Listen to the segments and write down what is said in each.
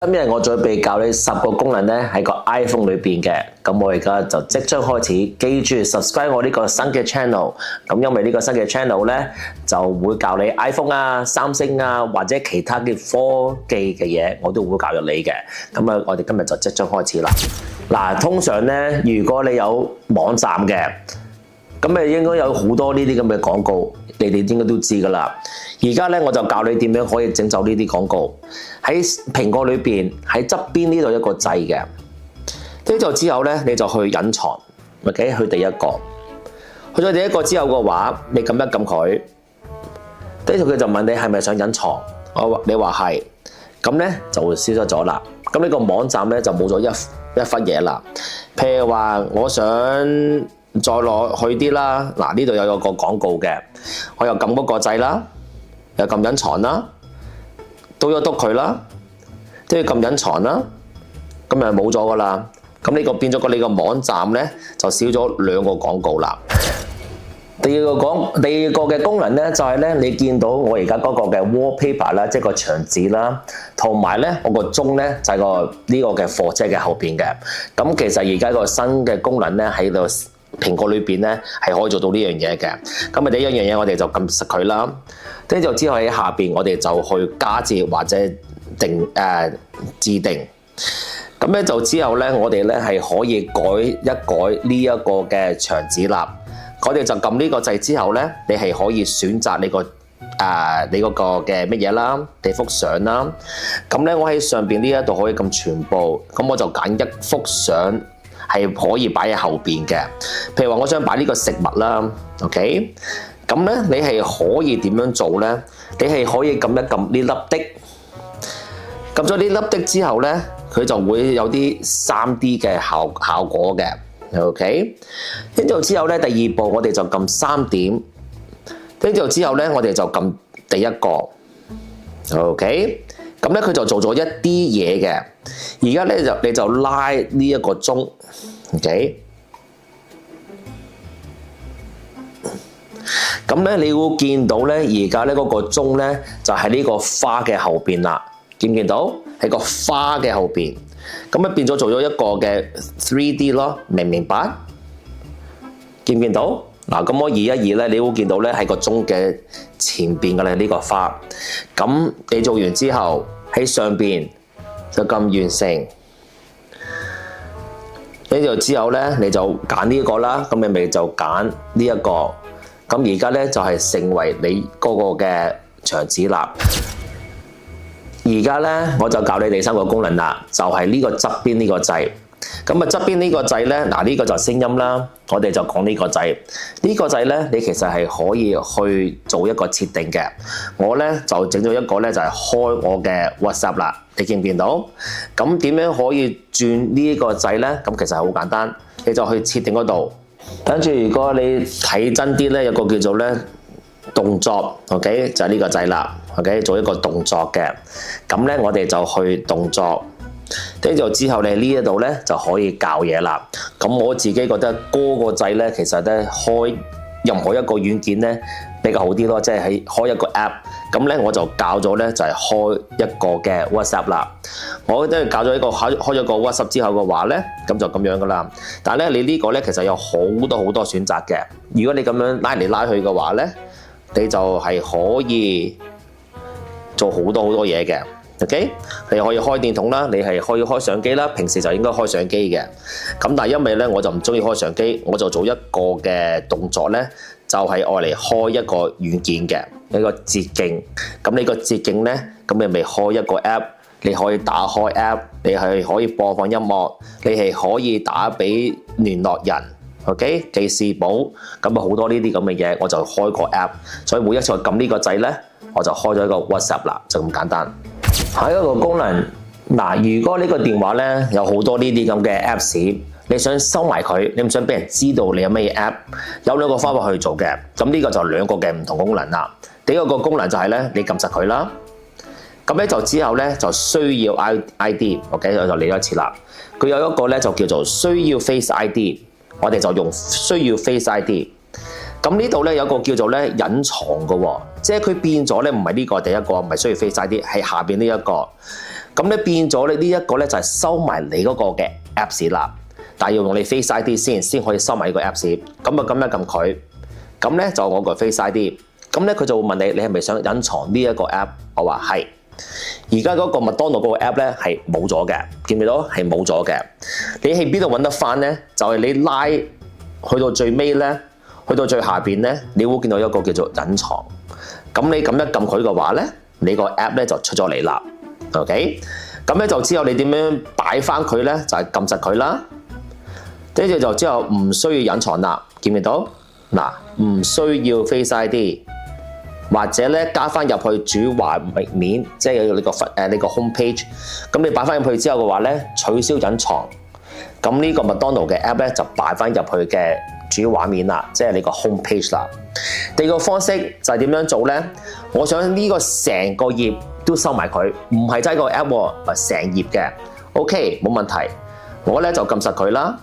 今日我準備教你10個功能咧喺個 iPhone 裏邊嘅，咁我而家就即將開始，記住 subscribe 我呢個新嘅 channel， 咁因為呢個新嘅 channel 咧就會教你 iPhone 啊、三星啊或者其他嘅科技嘅嘢，我都會教育你嘅。咁啊，我哋今日就即將開始啦。嗱，通常咧，如果你有網站嘅，咁啊應該有好多呢啲咁嘅廣告，你哋應該都知噶啦。而家咧我就教你點樣可以整走呢啲廣告。喺蘋果裏邊喺側邊呢度一個掣嘅，跟住之後咧你就去隱藏 ，OK？ 去第一個，去咗第一個之後嘅話，你撳一撳佢，跟住佢就問你係咪想隱藏，你話係，咁咧就會消失咗啦。咁呢個網站咧就冇咗一忽嘢啦。譬如話我想再落去啲啦，嗱呢度有個廣告嘅，我又撳嗰個掣啦，又撳隱藏啦。篤一篤佢啦，跟住撳隱藏啦，咁就冇咗噶啦。咁呢個變咗你個網站咧，就少咗2個廣告啦。第二個嘅功能咧，就係咧，你見到我而家嗰個嘅 wallpaper 啦，即係個牆紙啦，同埋咧我個鐘咧就係呢個嘅貨車嘅後邊嘅。咁其實而家個新嘅功能咧喺度蘋果裏邊咧係可以做到呢樣嘢嘅。咁啊第一樣嘢我哋就撳實佢啦。跟住之後喺下邊，我哋就去加節或者自定。咁咧就之後咧，我哋咧係可以改一改呢一個嘅牆紙啦。我哋就撳呢個掣之後咧，你係可以選擇你嗰個嘅乜嘢啦，你幅相啦。咁咧我喺上邊呢一度可以撳全部，咁我就揀一幅相係可以擺喺後邊嘅。譬如話我想擺呢個食物啦 ，OK？咁咧，你係可以點樣做咧？你係可以撳一撳呢粒的，撳咗呢粒的之後咧，佢就會有啲3D 嘅效果嘅 ，OK？ 跟住之後咧，第2步我哋就撳3點，跟住之後咧，我哋就撳第一個 ，OK？ 咁咧佢就做咗一啲嘢嘅，而家咧你就拉呢一個鐘 ，OK？咁咧，你會見到咧，而家咧嗰個鐘咧就喺呢個花嘅後邊啦，見唔見到？喺個花嘅後邊，咁咧變咗做咗一個嘅 3D 咯，明唔明白？見唔見到？嗱，咁我移一移咧，你會見到咧喺個鐘嘅前邊嘅咧呢個花。咁你做完之後喺上邊就撳完成，跟住之後咧你就揀呢個啦，咁你咪就揀呢一個。咁而家咧就係成為你嗰個嘅牆紙啦。而家咧我就教你第3個功能啦，就係呢個側邊呢個掣。咁啊側邊呢個掣咧，嗱呢個就聲音啦，我哋就講呢個掣。呢個掣咧，你其實係可以去做一個設定嘅。我咧就整咗一個咧，就係開我嘅 WhatsApp 啦。你見唔見到？咁點樣可以轉呢個掣咧？咁其實係好簡單，你就去設定嗰度。跟住如果你睇真啲咧，有個叫做咧動作 ，OK 就係呢個掣啦 ，OK 做一個動作嘅。咁咧我哋就去動作，跟住之後咧呢一度咧就可以教嘢啦。咁我自己覺得嗰個掣咧，其實咧開任何一個軟件咧比較好啲咯，即係開一個 app。咁咧我就教咗咧就係開一個嘅 WhatsApp 啦。我都係教咗一個開咗個 WhatsApp 之後嘅話咧，咁就咁樣噶啦。但係咧你呢個咧其實有好多選擇嘅。如果你咁樣拉嚟拉去嘅話咧，你就係可以做好多嘢嘅。OK， 你可以開電筒啦，你係可以開相機啦。平時就應該開相機嘅。咁但係因為咧我就唔中意開相機，我就做一個嘅動作咧，就係愛嚟開一個軟件嘅一個捷徑。咁呢個捷徑咧，咁你咪開一個 app， 你可以打開 app， 你係可以播放音樂，你係可以打俾聯絡人 ，OK 記事簿，咁啊好多呢啲咁嘅嘢，我就開個 app。所以每一次我撳呢個掣咧，我就開咗一個 WhatsApp 啦，就咁簡單。下一個功能，嗱，如果呢個電話咧有好多呢啲咁嘅 apps， 你想收埋佢，你唔想俾人知道你有乜嘢 app， 有2個方法去做嘅。咁呢個就2個嘅唔同功能啦。第一個功能就係咧，你撳實佢啦。咁咧就之後咧就需要 ID，OK 我就嚟多次啦。佢有一個咧就叫做需要 Face ID， 我哋就用需要 Face ID。咁呢度咧有個叫做咧隱藏嘅喎，即係佢變咗咧唔係呢個第一個，唔係需要 Face ID，係下邊呢一個。咁咧變咗咧呢一個咧就係收埋你嗰個嘅 Apps 啦，但係要用你 Face ID 先可以收埋呢個 Apps。咁啊撳一撳佢，咁咧就我個 Face ID。咁咧佢就會問你係咪想隱藏呢一個 App？ 我話係。而家嗰個麥當勞嗰個 App 咧係冇咗嘅，見唔見到？係冇咗嘅。你喺邊度揾得翻咧？就係你拉去到最尾咧，去到最下邊咧，你會見到一個叫做隱藏。咁你撳一撳佢嘅話咧，你個 App 咧就出咗嚟啦。OK， 咁咧就之後你點樣擺翻佢咧？就係撳實佢啦。跟住就之後唔需要隱藏啦，見唔見到？嗱，唔需要 Face ID， 或者咧加翻入去主畫面，即係你個 home page。咁你擺翻入去之後嘅話咧，取消隱藏。咁呢個麥當勞嘅 App 咧就擺翻入去嘅主畫面啦，即係你個 home page 啦。第二個方式就係點樣做咧？我想呢個成個頁都收埋佢，唔係齋個 App 喎，係成頁嘅。OK， 冇問題。我咧就撳實佢啦。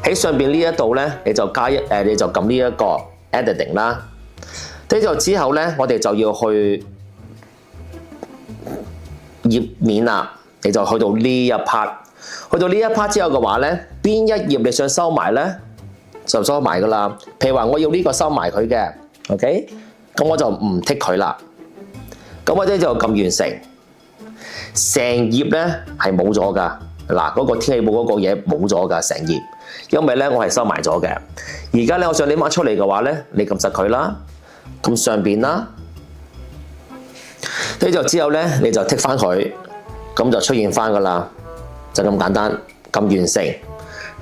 喺上邊呢一度咧，你就撳呢一個 editing 啦。跟住之後咧，我哋就要去頁面啦。你就去到呢一 part， 去到呢一 part 之後嘅話咧，邊一頁你想收埋咧，就收埋噶啦。譬如話我要呢個收埋佢嘅 ，OK， 咁我就唔剔佢啦。咁我哋就撳完成，成頁咧係冇咗噶。嗱，嗰個天氣簿嗰個嘢冇咗噶，成頁，因為咧我係收埋咗嘅。而家咧我想拎翻出嚟嘅話咧，你撳實佢啦，咁上邊啦，跟住之後咧你就剔翻佢，咁就出現翻噶啦，就咁簡單，撳完成。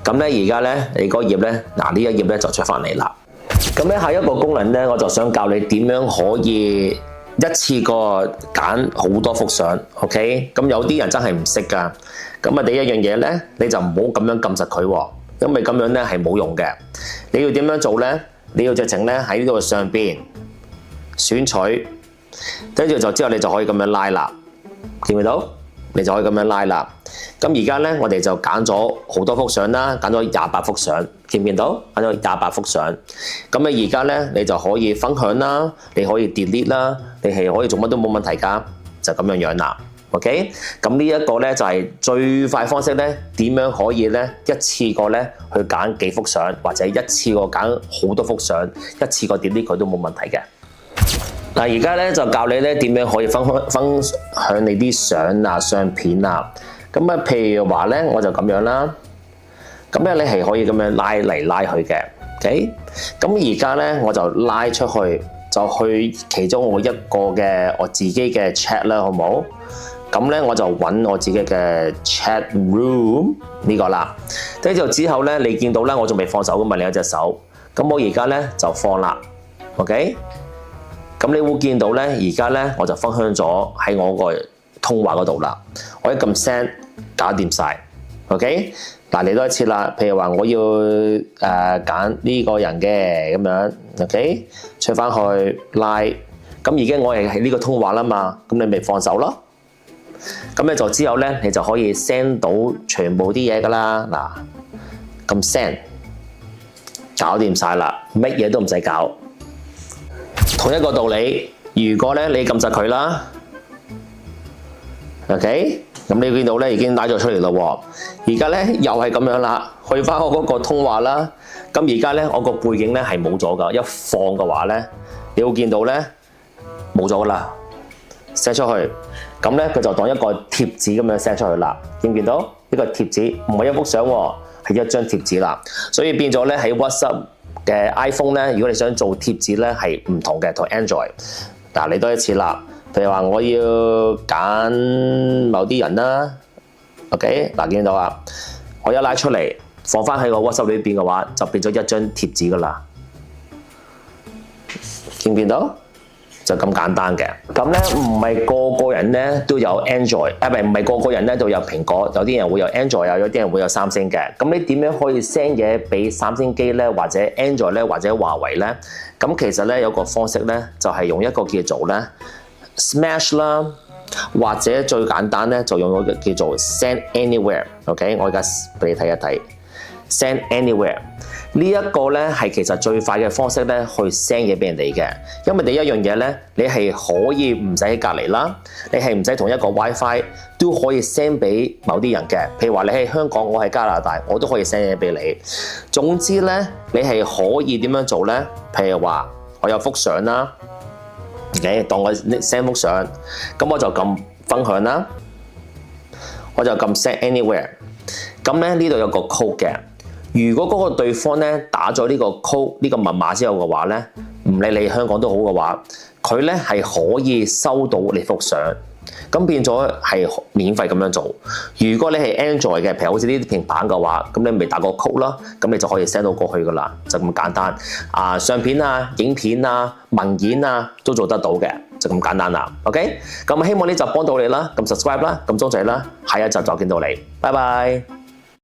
咁咧而家咧你嗰頁咧，嗱呢一頁咧就出翻嚟啦。咁咧下一個功能咧，我就想教你點樣可以一次過揀好多幅相 ，OK？ 咁有啲人真係唔識噶。咁啊，第一樣嘢咧，你就唔好咁樣撳實佢喎，因為咁樣咧係冇用嘅。你要點樣做咧？你要直情咧喺呢度上邊選取，跟住就之後你就可以咁樣拉啦，見唔見到？你就可以咁樣拉啦。咁而家咧，我哋就揀咗好多幅相啦，揀咗28幅相，見唔見到？揀咗28幅相。咁啊，而家咧你就可以分享啦，你可以 delete 啦，你係可以做乜都冇問題㗎，就咁樣樣啦。OK， 咁呢一個咧就係最快方式咧，點樣可以咧一次過咧去揀幾幅相，或者一次過揀好多幅相，一次過 delete 佢都冇問題嘅。嗱，而家咧就教你咧點樣可以分享你啲相啊、相片啊。咁啊，譬如話咧，我就咁樣啦。咁咧你係可以咁樣拉嚟拉去嘅。OK， 咁而家咧我就拉出去，就去其中我一個嘅我自己嘅 chat 啦，好唔好？咁咧我就揾我自己嘅 chat room 呢個啦，跟住之後咧，你見到咧我仲未放手噶嘛，另一隻手，咁我而家咧就放啦 ，OK？ 咁你會見到咧，而家咧我就分享咗喺我個通話嗰度啦，我一撳 send 搞掂晒 ，OK？ 嗱，嚟多一次啦，譬如話我要揀呢個人嘅咁樣 ，OK？ 出翻去拉，咁已經我係喺呢個通話啦嘛，咁你咪放手咯。咁咧就之後咧，你就可以 send 到全部啲嘢噶啦。嗱，咁 send 搞掂晒啦，乜嘢都唔使搞。同一個道理，如果咧你撳實佢啦 ，OK， 咁你見到咧已經拉咗出嚟咯。而家咧又係咁樣啦，去翻我嗰個通話啦。咁而家咧我個背景咧係冇咗噶，一放嘅話咧，你會見到咧冇咗噶啦 ，set 出去。咁咧佢就當一個貼紙咁樣 set 出去啦，見唔見到？呢個貼紙唔係一幅相喎，係一張貼紙啦。所以變咗咧喺 WhatsApp 嘅 iPhone 咧，如果你想做貼紙咧係唔同嘅，同 Android。嗱，嚟多一次啦，譬如話我要揀某啲人啦 ，OK， 嗱，見到啊，我一拉出嚟放翻喺個 WhatsApp 裏邊嘅話，就變咗一張貼紙噶啦，見唔見到？就咁簡單嘅。咁咧唔係個個人咧都有 Android，唔係個個人咧都有蘋果，有啲人會有 Android 啊，有啲人會有三星嘅。咁你點樣可以 send 嘢俾三星機咧，或者 Android 咧，或者華為咧？咁其實咧有個方式咧，就係用一個叫做咧 Smash 啦，或者最簡單咧就用一個叫做 Send Anywhere。OK， 我而家俾你睇一睇 Send Anywhere。呢一個咧係其實最快嘅方式咧，去 send 嘢俾人哋嘅，因為第一樣嘢咧，你係可以唔使喺隔離啦，你係唔使同一個 WiFi，都可以 send 俾某啲人嘅。譬如話你喺香港，我喺加拿大，我都可以 send 嘢俾你。總之咧，你係可以點樣做咧？譬如話我有幅相啦，你當我 send 幅相，咁我就撳分享啦，我就撳 send anywhere。咁咧呢度有個 code 嘅。如果嗰個對方咧打咗呢個 code 呢個密碼之後嘅話咧，唔理你香港都好嘅話，佢咧係可以收到你幅相，咁變咗係免費咁樣做。如果你係 Android 嘅，譬如好似呢啲平板嘅話，咁你咪打個 code 啦，咁你就可以 send 到過去噶啦，就咁簡單。相片啊、影片啊、文件啊都做得到嘅，就咁簡單啦。OK，咁希望呢集幫到你啦，咁 subscribe 啦，咁鐘仔啦，下一集再見到你，拜拜。